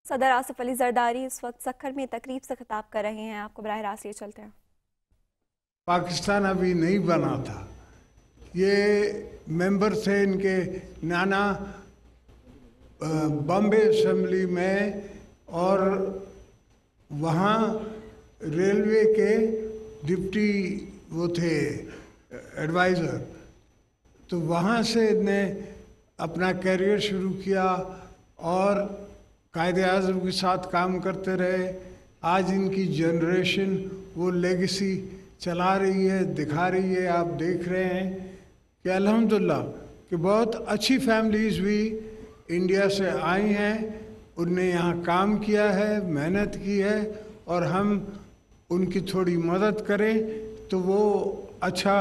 صدر آصف علی زرداری اس وقت سکھر میں تقریب سے خطاب کر رہے ہیں. آپ کو براہ راست یہ چلتے ہیں. پاکستان ابھی نہیں بنا تھا. یہ ممبر تھے ان کے نانا بامبے اسمبلی میں، اور وہاں ریلوے کے ڈپٹی وہ تھے ایڈوائزر. تو وہاں سے نے اپنا کیریئر شروع کیا اور قائد اعظم کے ساتھ کام کرتے رہے. آج ان کی جنریشن وہ لیگیسی چلا رہی ہے، دکھا رہی ہے. آپ دیکھ رہے ہیں کہ الحمدللہ کہ بہت اچھی فیملیز بھی انڈیا سے آئی ہیں، ان نے یہاں کام کیا ہے، محنت کی ہے، اور ہم ان کی تھوڑی مدد کریں تو وہ اچھا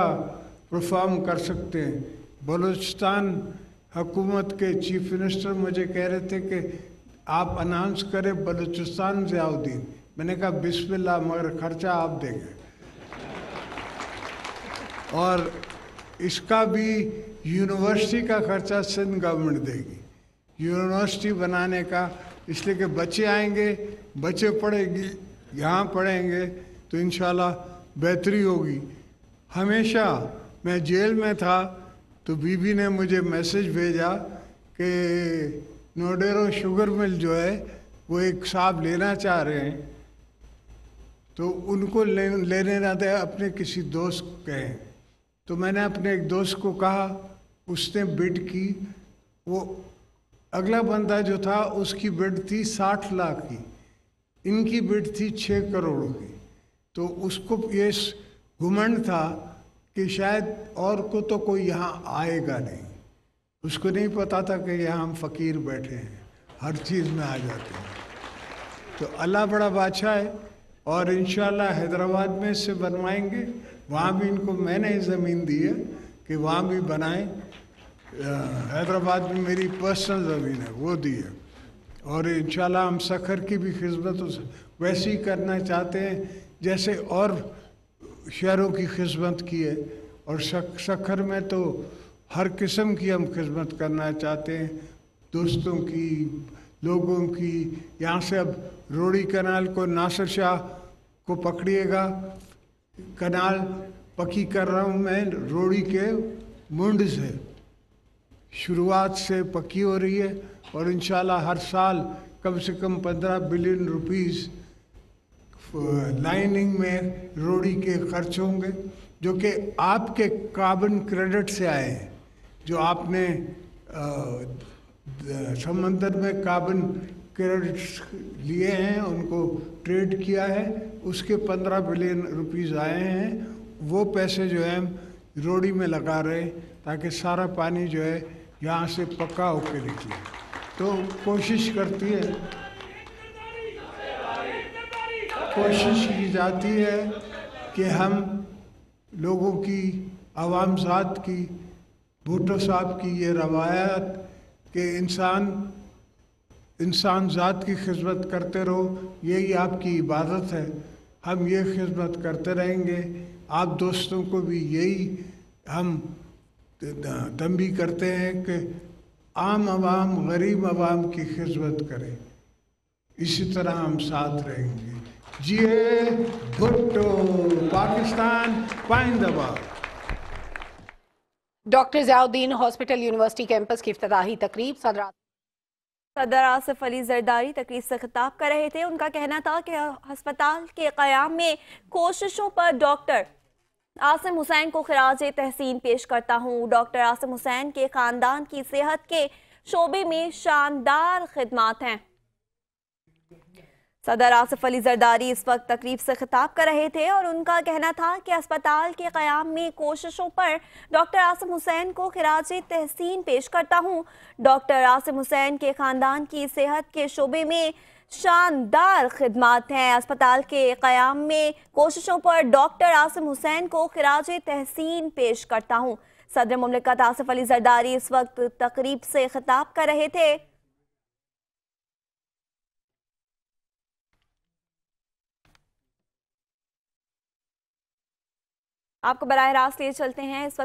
پرفارم کر سکتے ہیں. بلوچستان حکومت کے چیف منسٹر مجھے کہہ رہے تھے کہ آپ اناؤنس کریں بلوچستان ضیاء الدین. میں نے کہا بسم اللہ، مگر خرچہ آپ دیں گے. اور اس کا بھی یونیورسٹی کا خرچہ سندھ گورنمنٹ دے گی، یونیورسٹی بنانے کا. اس لیے کہ بچے آئیں گے، بچے پڑھیں گے، یہاں پڑھیں گے تو انشاءاللہ بہتری ہوگی. ہمیشہ میں جیل میں تھا تو بی بی نے مجھے میسج بھیجا کہ نوڈیرو شوگر مل جو ہے وہ ایک صاحب لینا چاہ رہے ہیں، تو ان کو لینے نہ دے، اپنے کسی دوست کو کہیں. تو میں نے اپنے ایک دوست کو کہا، اس نے بڈ کی. وہ اگلا بندہ جو تھا اس کی بڈ تھی 60 لاکھ کی، ان کی بڈ تھی 6 کروڑ کی. تو اس کو یہ گھمنڈ تھا کہ شاید اور کو تو کوئی یہاں آئے گا نہیں. اس کو نہیں پتا تھا کہ یہاں ہم فقیر بیٹھے ہیں، ہر چیز میں آ جاتے ہیں. تو اللہ بڑا بادشاہ ہے، اور انشاءاللہ حیدرآباد میں سے بنوائیں گے. وہاں بھی ان کو میں نے زمین دی ہے کہ وہاں بھی بنائیں. حیدرآباد میں میری پرسنل زمین ہے، وہ دی ہے. اور انشاءاللہ ہم سکھر کی بھی خدمت ویسے ہی کرنا چاہتے ہیں جیسے اور شہروں کی خدمت کی ہے. اور سکھر میں تو ہر قسم کی ہم خدمت کرنا چاہتے ہیں، دوستوں کی، لوگوں کی. یہاں سے اب روڑی کنال کو ناصر شاہ کو پکڑیے گا، کنال پکی کر رہا ہوں میں روڑی کے منڈ سے، شروعات سے پکی ہو رہی ہے. اور انشاءاللہ ہر سال کم سے کم 15 بلین روپیز لائننگ میں روڑی کے خرچ ہوں گے، جو کہ آپ کے کاربن کریڈٹ سے آئے ہیں. جو آپ نے سمندر میں کاربن کریڈٹس لیے ہیں، ان کو ٹریڈ کیا ہے، اس کے 15 بلین روپیز آئے ہیں. وہ پیسے جو ہیں روڑی میں لگا رہے ہیں تاکہ سارا پانی جو ہے یہاں سے پکا ہو کے نکلے. تو کوشش کی جاتی ہے کہ ہم لوگوں کی، عوام ذات کی، بھٹو صاحب کی یہ روایت کہ انسان ذات کی خدمت کرتے رہو، یہی آپ کی عبادت ہے. ہم یہ خدمت کرتے رہیں گے. آپ دوستوں کو بھی یہی ہم تنبیہ کرتے ہیں کہ عام عوام، غریب عوام کی خدمت کریں. اسی طرح ہم ساتھ رہیں گے. جیے بھٹو، پاکستان پائندہ باد. ڈاکٹر ضیاء الدین ہاسپٹل یونیورسٹی کیمپس کی افتتاحی تقریب. صدر آصف علی زرداری تقریب سے خطاب کر رہے تھے. ان کا کہنا تھا کہ ہسپتال کے قیام میں کوششوں پر ڈاکٹر عاصم حسین کو خراج تحسین پیش کرتا ہوں. ڈاکٹر عاصم حسین کے خاندان کی صحت کے شعبے میں شاندار خدمات ہیں. صدر آصف علی زرداری اس وقت تقریب سے خطاب کر رہے تھے اور ان کا کہنا تھا کہ اسپتال کے قیام میں کوششوں پر ڈاکٹر عاصم حسین کو خراج تحسین پیش کرتا ہوں. ڈاکٹر عاصم حسین کے خاندان کی صحت کے شعبے میں شاندار خدمات ہیں. اسپتال کے قیام میں کوششوں پر ڈاکٹر عاصم حسین کو خراج تحسین پیش کرتا ہوں. صدر مملکت آصف علی زرداری اس وقت تقریب سے خطاب کر رہے تھے. آپ کو براہ راست لے چلتے ہیں اس وقت